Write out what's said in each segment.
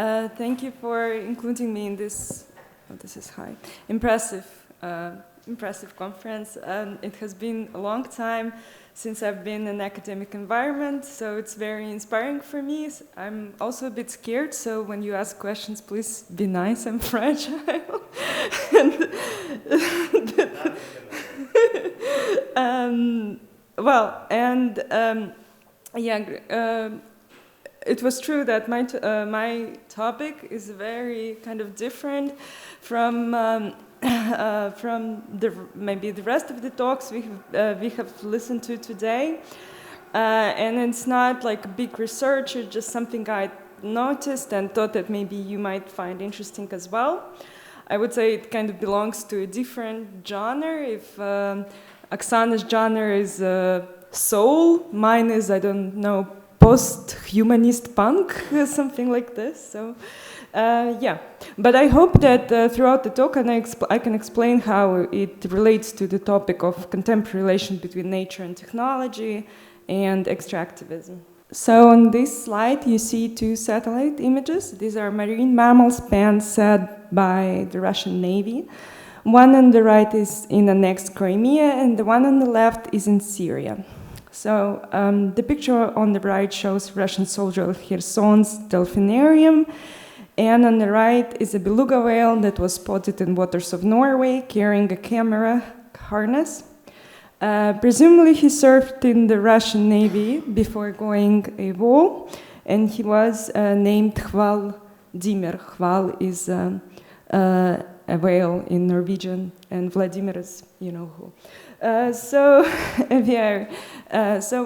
Thank you for including me in this, this is high, impressive conference. It has been a long time since I've been in an academic environment, so it's very inspiring for me. I'm also a bit scared, so when you ask questions, please be nice, I'm fragile. It was true that my topic is very kind of different from maybe the rest of the talks we have listened to today, and it's not like a big research. It's just something I noticed and thought that maybe you might find interesting as well. I would say it kind of belongs to a different genre. If Oksana's genre is soul, mine is, I don't know, post-humanist punk, something like this. So, yeah. But I hope that throughout the talk I can explain how it relates to the topic of contemporary relation between nature and technology and extractivism. So on this slide, you see two satellite images. These are marine mammals Pan-SAT by the Russian Navy. One on the right is in annexed Crimea, and the one on the left is in Syria. So the picture on the right shows Russian soldier of Kherson's delphinarium, and on the right is a beluga whale that was spotted in waters of Norway carrying a camera harness. Presumably he served in the Russian Navy before going AWOL, and he was named Hvaldimir. Hval is a whale in Norwegian, and Vladimir is, you know who. So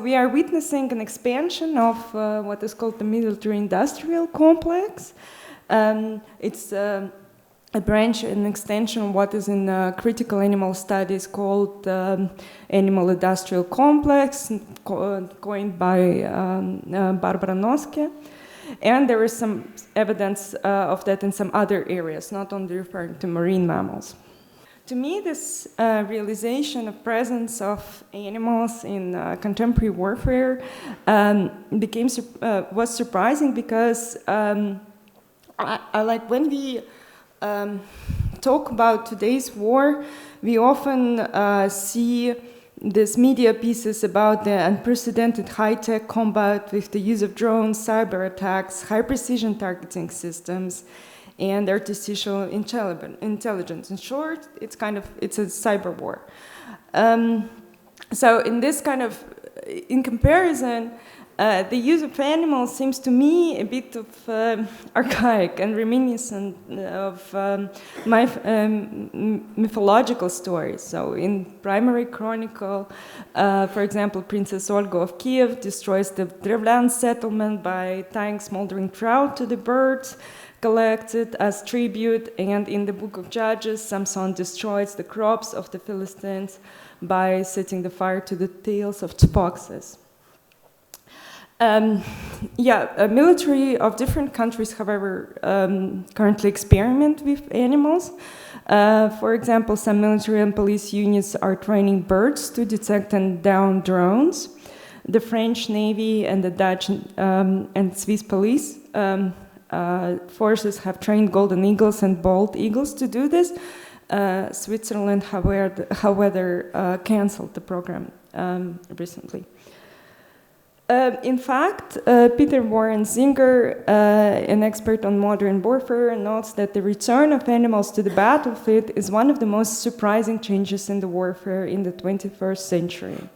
we are witnessing an expansion of what is called the military-industrial complex. It's a branch, an extension of what is in critical animal studies called animal-industrial complex, coined by Barbara Noske. And there is some evidence of that in some other areas, not only referring to marine mammals. To me, this realization of presence of animals in contemporary warfare was surprising because I like when we talk about today's war, we often see these media pieces about the unprecedented high-tech combat with the use of drones, cyber attacks, high-precision targeting systems, and artificial intelligence. In short, it's a cyber war. So in this kind of, in comparison, the use of animals seems to me a bit of archaic and reminiscent of my mythological stories. So in Primary Chronicle, for example, Princess Olga of Kiev destroys the Drevlyan settlement by tying smoldering trout to the birds collected as tribute, and in the Book of Judges, Samson destroys the crops of the Philistines by setting the fire to the tails of foxes. Military of different countries, however, currently experiment with animals. For example, some military and police units are training birds to detect and down drones. The French Navy and the Dutch and Swiss police forces have trained golden eagles and bald eagles to do this. Switzerland, however, canceled the program recently. In fact, Peter Warren Zinger, an expert on modern warfare, notes that the return of animals to the battlefield is one of the most surprising changes in the warfare in the 21st century.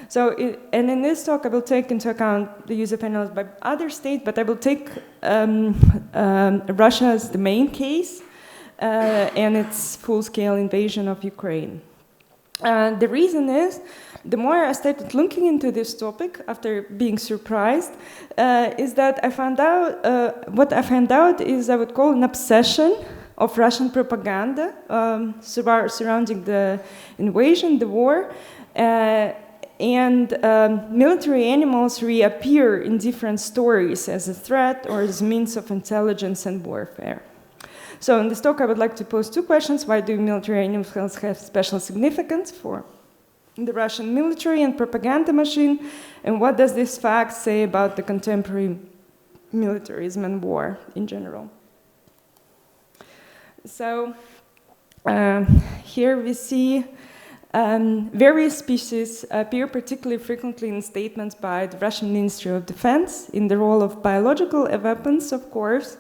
So, and in this talk, I will take into account the use of animals by other states, but I will take Russia as the main case and its full-scale invasion of Ukraine. The reason is, the more I started looking into this topic after being surprised, is that I found out, what I found out is I would call an obsession of Russian propaganda surrounding the invasion, the war, and military animals reappear in different stories as a threat or as means of intelligence and warfare. So in this talk, I would like to pose two questions. Why do military animals have special significance for the Russian military and propaganda machine? And what does this fact say about the contemporary militarism and war in general. So here we see various species appear particularly frequently in statements by the Russian Ministry of Defense in the role of biological weapons, of course.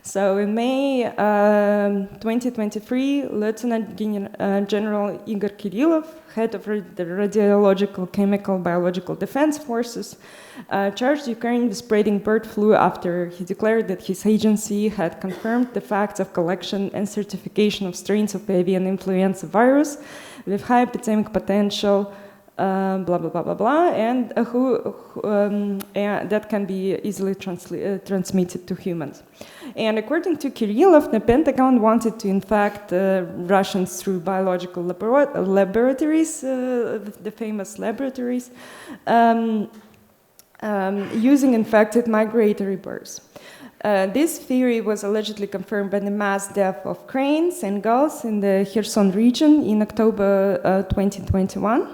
So in May 2023, Lieutenant General Igor Kirillov, head of the Radiological, Chemical, Biological Defense Forces, charged Ukraine with spreading bird flu after he declared that his agency had confirmed the facts of collection and certification of strains of avian influenza virus with high epidemic potential, blah, blah, blah, blah, blah, and that can be easily transmitted to humans. And according to Kirillov, the Pentagon wanted to infect Russians through biological laboratories, the famous laboratories, using infected migratory birds. This theory was allegedly confirmed by the mass death of cranes and gulls in the Kherson region in October 2021.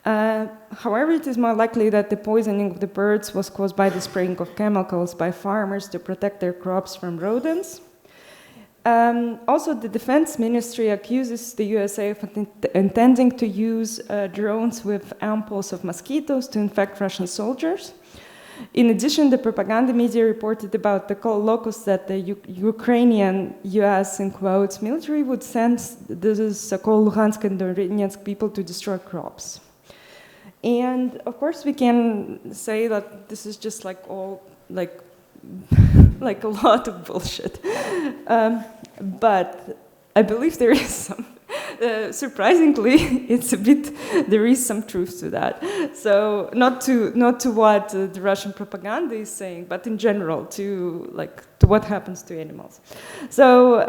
However, it is more likely that the poisoning of the birds was caused by the spraying of chemicals by farmers to protect their crops from rodents. Also, the Defense Ministry accuses the USA of intending to use drones with ampoules of mosquitoes to infect Russian soldiers. In addition, the propaganda media reported about the locusts that the Ukrainian US, in quotes, military would send the so-called Luhansk and Donetsk people to destroy crops. And of course, we can say that this is just like all, like a lot of bullshit. But I believe there is some, surprisingly, there is some truth to that. So not to what the Russian propaganda is saying, but in general to what happens to animals. So,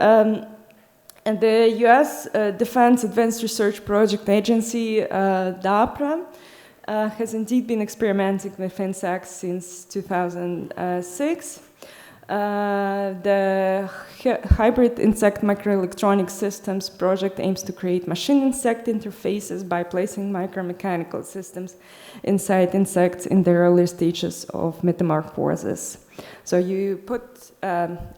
and the U.S. Defense Advanced Research Project Agency, DAPRA, has indeed been experimenting with insects since 2006. The Hybrid Insect Microelectronic Systems project aims to create machine-insect interfaces by placing micromechanical systems inside insects in the early stages of metamorphosis. So you put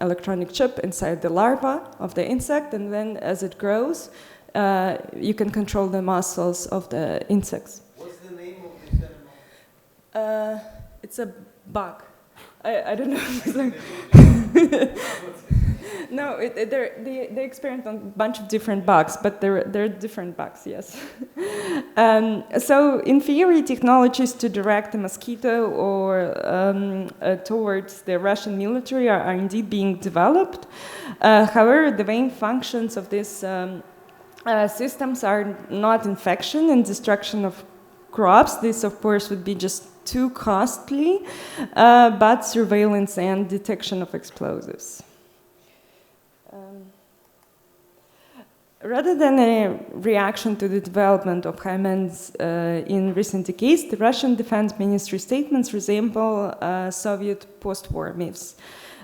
electronic chip inside the larva of the insect, and then as it grows, you can control the muscles of the insects. What's the name of this animal? It's a bug. I don't know. No, they experiment on a bunch of different bugs, but they're different bugs, yes. So in theory, technologies to direct the mosquito or towards the Russian military are indeed being developed. However, the main functions of these systems are not infection and destruction of crops. This, of course, would be just too costly, but surveillance and detection of explosives. Rather than a reaction to the development of HIMARS in recent decades, the Russian Defense Ministry statements resemble Soviet post-war myths.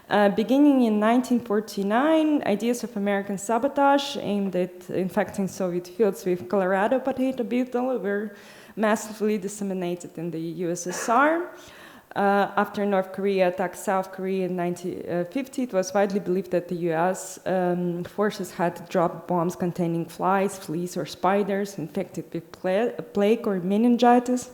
Beginning in 1949, ideas of American sabotage aimed at infecting Soviet fields with Colorado potato beetle were massively disseminated in the USSR. After North Korea attacked South Korea in 1950, it was widely believed that the US forces had dropped bombs containing flies, fleas, or spiders infected with plague or meningitis.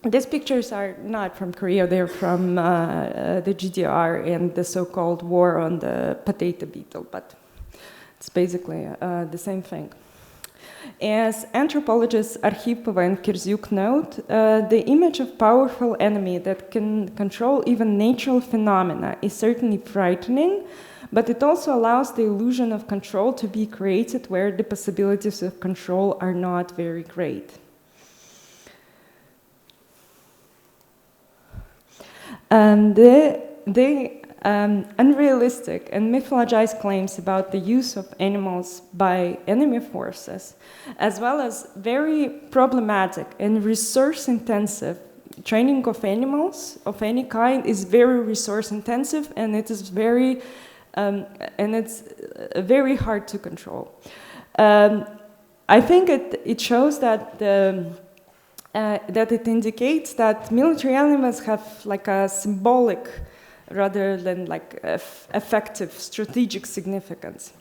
These pictures are not from Korea, they're from the GDR and the so-called war on the potato beetle, but it's basically the same thing. As anthropologists Arkhipova and Kirzyuk note, the image of powerful enemy that can control even natural phenomena is certainly frightening, but it also allows the illusion of control to be created where the possibilities of control are not very great. The unrealistic and mythologized claims about the use of animals by enemy forces, as well as very problematic and resource-intensive training of animals of any kind is very resource-intensive, and it is very hard to control. I think it shows that that it indicates that military elements have like a symbolic rather than like effective strategic significance.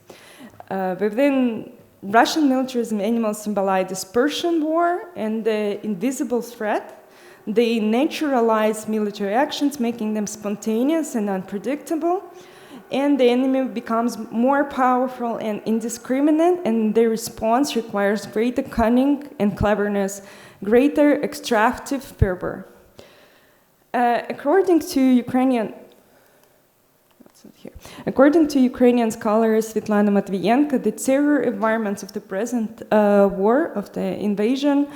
Within Russian militarism, animals symbolize dispersion war and the invisible threat. They naturalize military actions, making them spontaneous and unpredictable. And the enemy becomes more powerful and indiscriminate, and their response requires greater cunning and cleverness, greater extractive fervor. According to Ukrainian scholar Svetlana Matviyenko, the terror environments of the present war, of the invasion,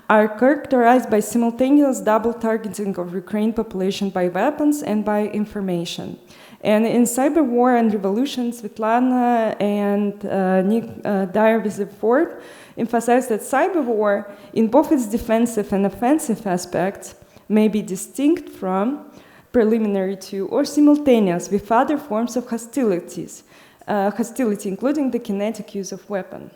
are characterized by simultaneous double targeting of Ukraine population by weapons and by information. And in Cyber War and Revolution, Svetlana and Nick Dyer-Ford emphasize that cyber war, in both its defensive and offensive aspects, may be distinct from, preliminary to, or simultaneous with other forms of hostility, including the kinetic use of weapon.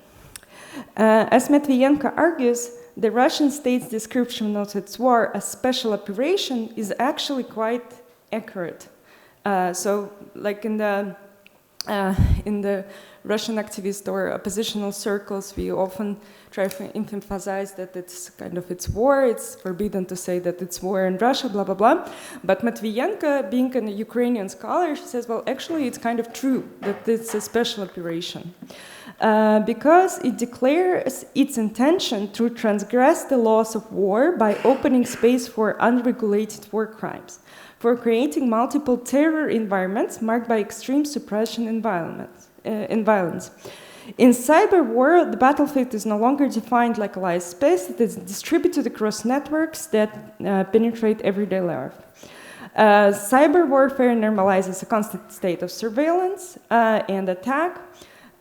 As Matviyenko argues, the Russian state's description of its war as special operation is actually quite accurate. So, like in the Russian activist or oppositional circles, we often try to emphasize that it's kind of its war, it's forbidden to say that it's war in Russia, blah, blah, blah. But Matviyenko, being a Ukrainian scholar, she says, well, actually, it's kind of true that it's a special operation. Because it declares its intention to transgress the laws of war by opening space for unregulated war crimes, for creating multiple terror environments marked by extreme suppression and violence. In cyber war, the battlefield is no longer defined like a live space. It is distributed across networks that penetrate everyday life. Cyber warfare normalizes a constant state of surveillance and attack.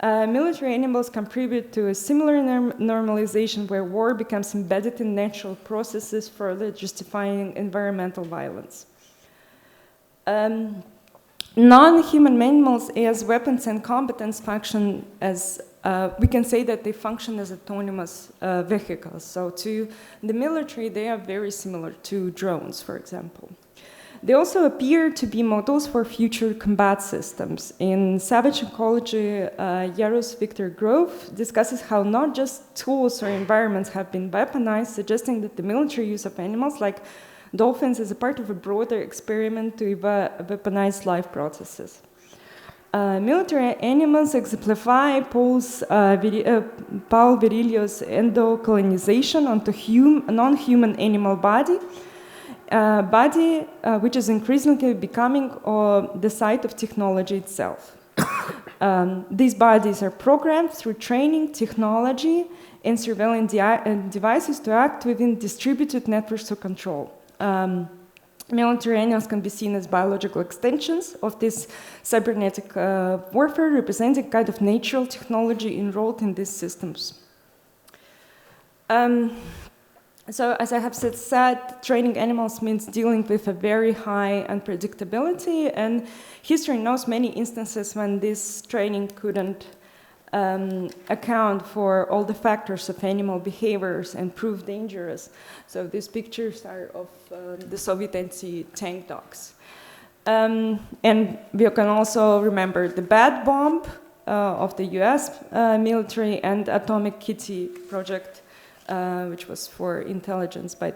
Military animals contribute to a similar normalization where war becomes embedded in natural processes, further justifying environmental violence. Non-human animals as weapons and combatants function as, we can say that they function as autonomous vehicles. So to the military, they are very similar to drones, for example. They also appear to be models for future combat systems. In Savage Ecology, Jaros Victor Grove discusses how not just tools or environments have been weaponized, suggesting that the military use of animals like dolphins is a part of a broader experiment to weaponize life processes. Military animals exemplify Paul Virilio's endocolonization onto non-human animal body, which is increasingly becoming the site of technology itself. These bodies are programmed through training, technology, and surveillance devices to act within distributed networks of control. Military animals can be seen as biological extensions of this cybernetic warfare, representing kind of natural technology enrolled in these systems. So, as I have said, training animals means dealing with a very high unpredictability, and history knows many instances when this training couldn't account for all the factors of animal behaviors and prove dangerous. So these pictures are of the Soviet anti-tank dogs. And we can also remember the bad bomb of the US military and Atomic Kitty project, which was for intelligence by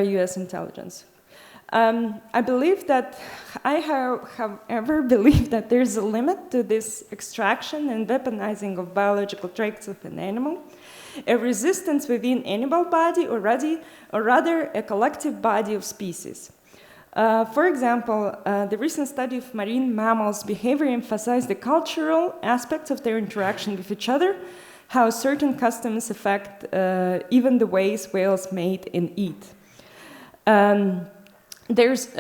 US intelligence. I believe that I have ever believed that there's a limit to this extraction and weaponizing of biological traits of an animal, a resistance within animal body, or rather a collective body of species. For example, the recent study of marine mammals' behavior emphasized the cultural aspects of their interaction with each other, how certain customs affect even the ways whales mate and eat. There's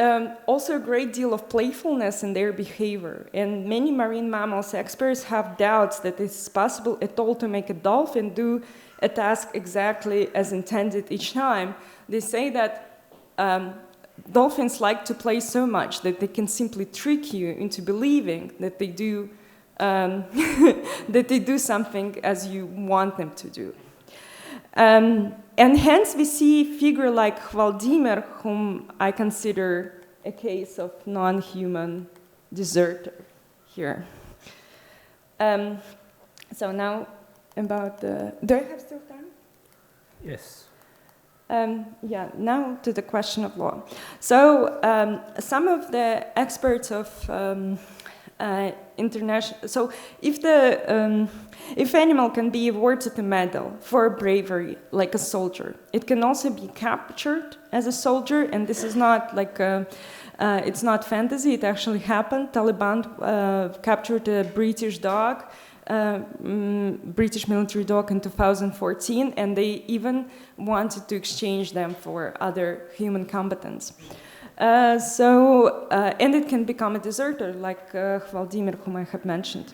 also a great deal of playfulness in their behavior, and many marine mammals experts have doubts that it's possible at all to make a dolphin do a task exactly as intended each time. They say that dolphins like to play so much that they can simply trick you into believing that they do that they do something as you want them to do. And hence we see a figure like Vladimir, whom I consider a case of non-human deserter here. So now about the... Do I have still time? Yes. Yeah, now to the question of law. So some of the experts of international... So if animal can be awarded a medal for bravery, like a soldier, it can also be captured as a soldier, and this is not like it's not fantasy, it actually happened. Taliban captured a British dog, British military dog in 2014, and they even wanted to exchange them for other human combatants. And it can become a deserter, like Vladimir, whom I have mentioned.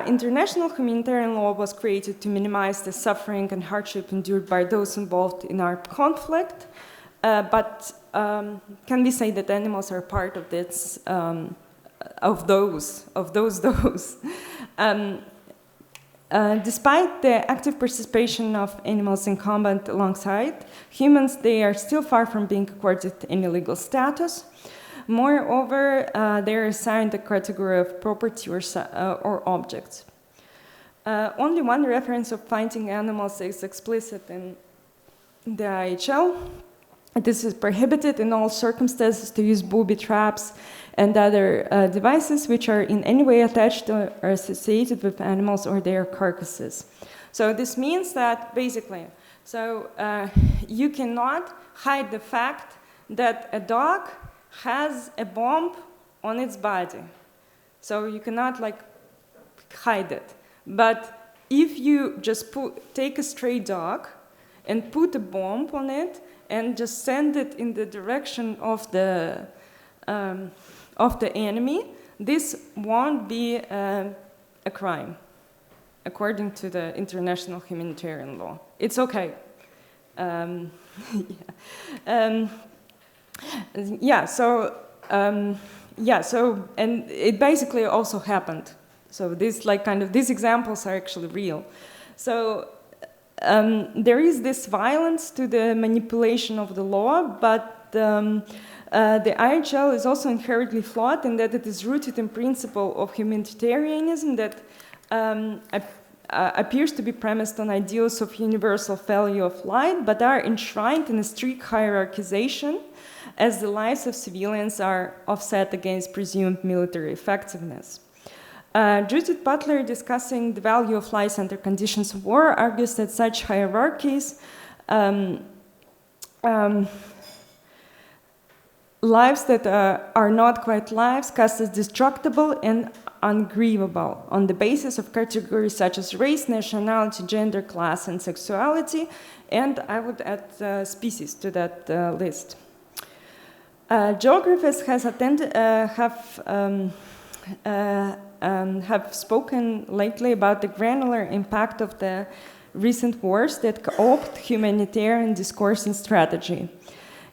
International humanitarian law was created to minimize the suffering and hardship endured by those involved in armed conflict. But can we say that animals are part of this, of those? Despite the active participation of animals in combat alongside humans, they are still far from being accorded any legal status. Moreover, they are assigned a category of property or objects. Only one reference of fighting animals is explicit in the IHL. This is prohibited in all circumstances to use booby traps and other devices which are in any way attached or associated with animals or their carcasses. So this means that basically, you cannot hide the fact that a dog has a bomb on its body. So you cannot like hide it. But if you just take a stray dog and put a bomb on it and just send it in the direction of the enemy, this won't be a crime, according to the International Humanitarian Law. It's okay. And it basically also happened. So these examples are actually real. So there is this violence to the manipulation of the law, but the IHL is also inherently flawed in that it is rooted in principle of humanitarianism that appears to be premised on ideals of universal value of life, but are enshrined in a strict hierarchization as the lives of civilians are offset against presumed military effectiveness. Judith Butler, discussing the value of lives under conditions of war, argues that such hierarchies lives that are not quite lives cast as destructible and ungrievable on the basis of categories such as race, nationality, gender, class, and sexuality, and I would add species to that list. Geographers have spoken lately about the granular impact of the recent wars that co-opt humanitarian discourse and strategy.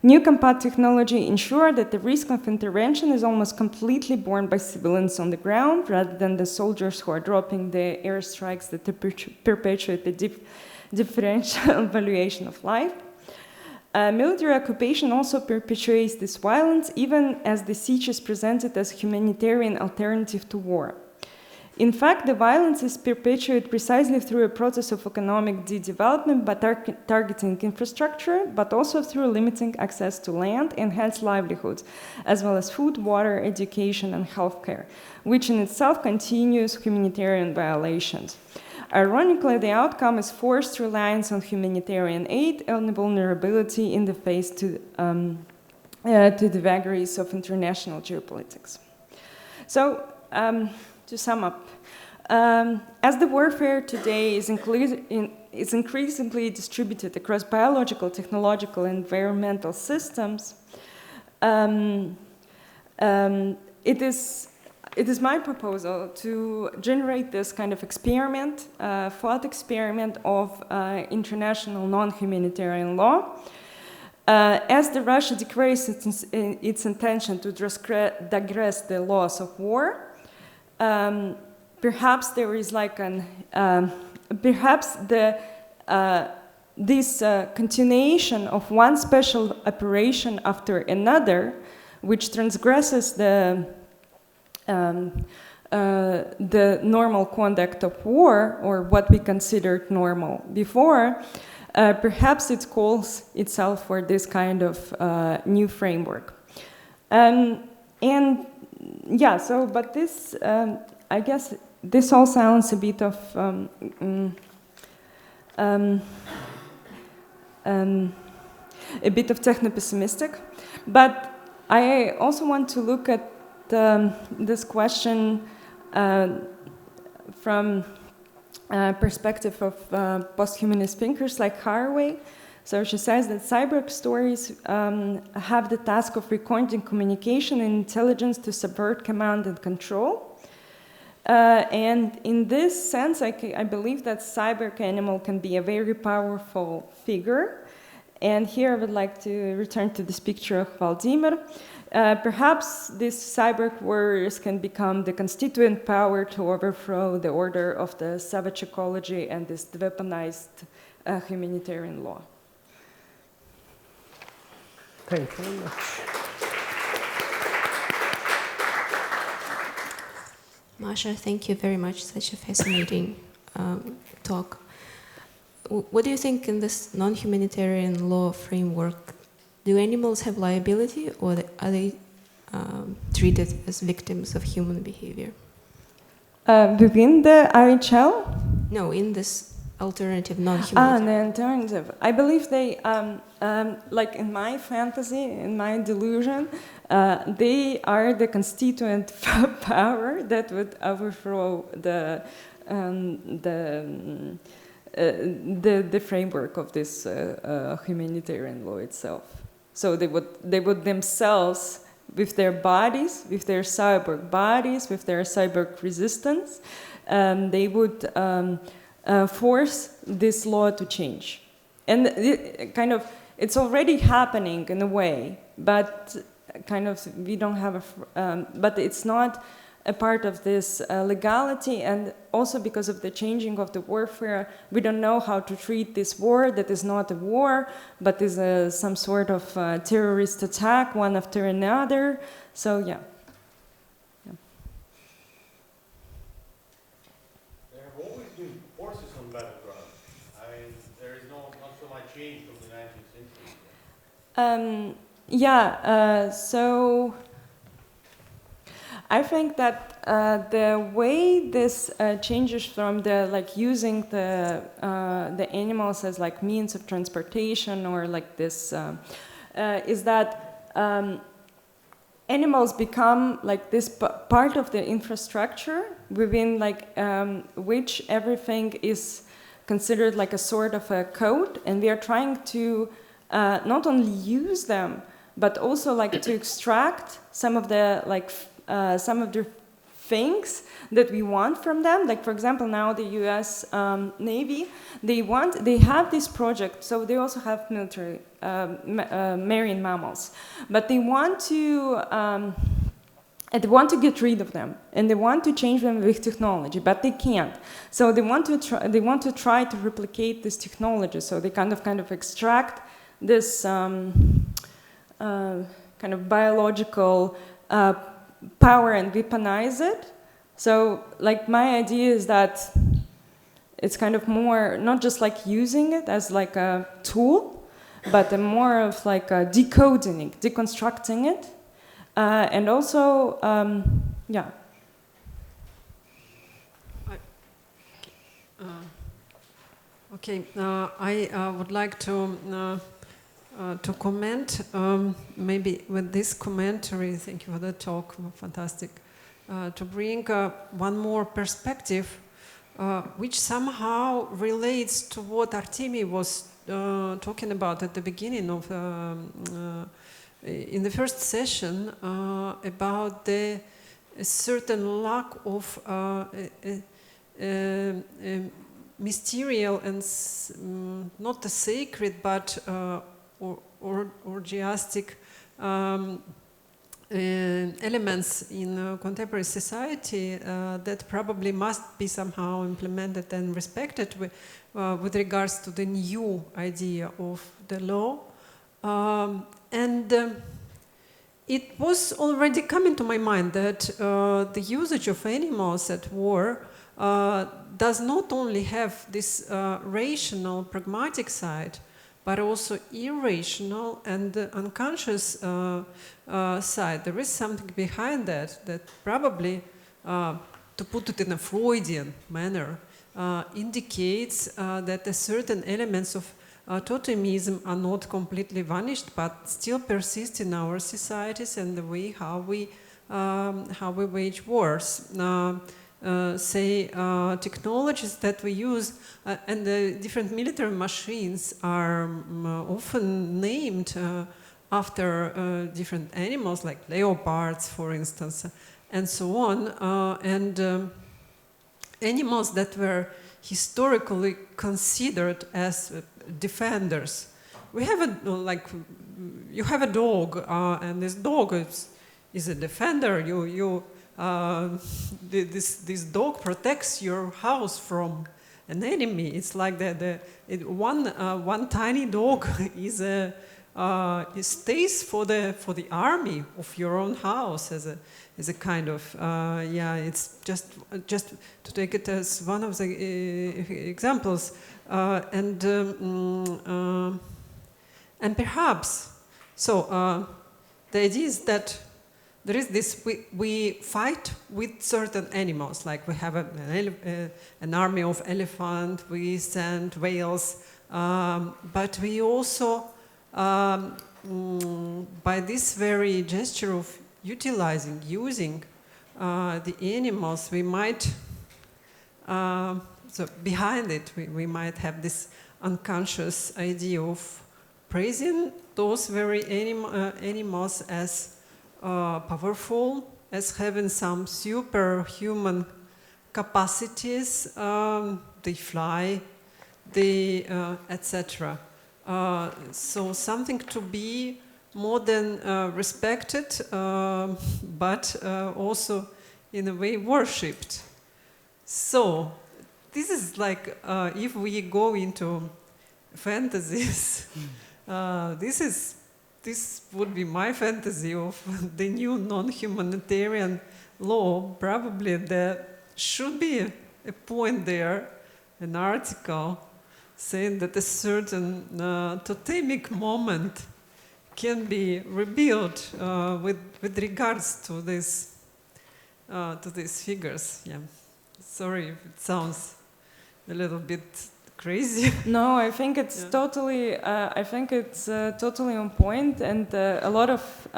New combat technology ensure that the risk of intervention is almost completely borne by civilians on the ground rather than the soldiers who are dropping the airstrikes that perpetuate the differential valuation of life. Military occupation also perpetuates this violence, even as the siege is presented as a humanitarian alternative to war. In fact, the violence is perpetuated precisely through a process of economic de-development by targeting infrastructure, but also through limiting access to land and hence livelihoods, as well as food, water, education, and healthcare, which in itself continues humanitarian violations. Ironically, the outcome is forced reliance on humanitarian aid and vulnerability in the face to the vagaries of international geopolitics. So, to sum up, as the warfare today is increasingly distributed across biological, technological, and environmental systems, it is my proposal to generate this kind of experiment, thought experiment of international non-humanitarian law. As Russia declares its intention to digress the laws of war, perhaps there is like an perhaps this continuation of one special operation after another, which transgresses the normal conduct of war, or what we considered normal before, perhaps it calls itself for this kind of new framework. And yeah, so, but this, I guess this all sounds a bit of techno-pessimistic, but I also want to look at this question from perspective of post-humanist thinkers like Haraway. So she says that cyber stories have the task of recording communication and intelligence to subvert command and control. And in this sense, I believe that cyber animal can be a very powerful figure. And here I would like to return to this picture of Valdimir. Perhaps these cyber warriors can become the constituent power to overthrow the order of the savage ecology and this weaponized humanitarian law. Thank you very much. Masha, thank you very much. Such a fascinating talk. What do you think in this non-humanitarian law framework? Do animals have liability, or are they treated as victims of human behavior? Within the RHL? No, in this alternative non-humanitarian. The alternative. I believe they, like in my fantasy, in my delusion, they are the constituent power that would overthrow the framework of this humanitarian law itself. So they would themselves, with their bodies, with their cyborg bodies, with their cyborg resistance, they would force this law to change. And it's already happening in a way, but we don't have but it's not a part of this legality, and also because of the changing of the warfare, we don't know how to treat this war that is not a war, but is some sort of terrorist attack, one after another. So, yeah. There have always been forces on battleground. I mean, there is not so much change from the 19th century. So I think that the way this changes from the using the animals as means of transportation, or this is that animals become this part of the infrastructure within which everything is considered a sort of a code, and we are trying to not only use them but also to extract some of the things that we want from them. For example, now the U.S. Navy, they have this project, so they also have military marine mammals, but they want to get rid of them, and they want to change them with technology, but they can't. So they want to try to replicate this technology. So they kind of extract this kind of biological power and weaponize it. So my idea is that it's kind of more not just using it as a tool, but more of decoding it, deconstructing it, and also I would like to comment, maybe with this commentary, thank you for the talk, fantastic, to bring one more perspective, which somehow relates to what Artemi was talking about at the beginning of, in the first session, about a certain lack of mysterial and not the sacred, but orgiastic elements in contemporary society that probably must be somehow implemented and respected with regards to the new idea of the law. It was already coming to my mind that the usage of animals at war does not only have this rational, pragmatic side, but also irrational and unconscious side. There is something behind that probably, to put it in a Freudian manner, indicates that certain elements of totemism are not completely vanished, but still persist in our societies and the way how we wage wars. Technologies that we use and the different military machines are often named after different animals, like leopards, for instance, and so on, animals that were historically considered as defenders. We have you have a dog, and this dog is a defender. This dog protects your house from an enemy. It's like one tiny dog it stays for the army of your own house as a kind of It's just to take it as one of the examples, and perhaps so the idea is that there is this, we fight with certain animals, like we have an army of elephants, we send whales, but we also, by this very gesture of using the animals, we might, so behind it, we might have this unconscious idea of praising those very animals as powerful, as having some superhuman capacities. They fly, etc. So something to be more than respected, but also in a way worshipped. So this is like if we go into fantasies, this would be my fantasy of the new non-humanitarian law. Probably there should be a point there, an article saying that a certain totemic moment can be rebuilt with regards to these figures. Yeah, sorry if it sounds a little bit crazy. No, I think it's totally. Totally on point, and a lot of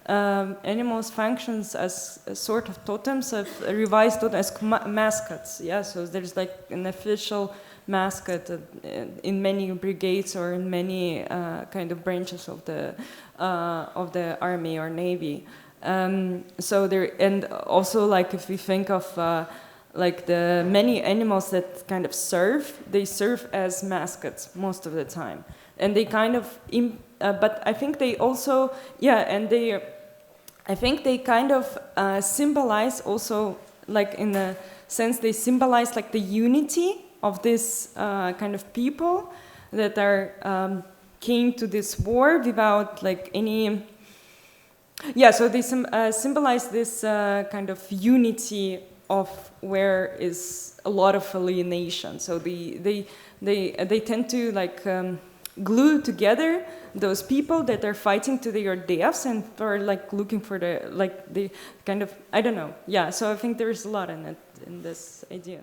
animals functions as a sort of totems, revised totems, as mascots. Yeah, so there's like an official mascot in many brigades or in many kind of branches of the army or navy. So there, and also like if we think of like the many animals that kind of they serve as mascots most of the time, and they kind of but I think they also I think they kind of symbolize also, like in a sense they symbolize like the unity of this kind of people that are came to this war without like any so they symbolize this kind of unity of where is a lot of alienation. So they tend to like glue together those people that are fighting to their deaths and are like looking for the kind of, I don't know. Yeah, so I think there's a lot in it, in this idea.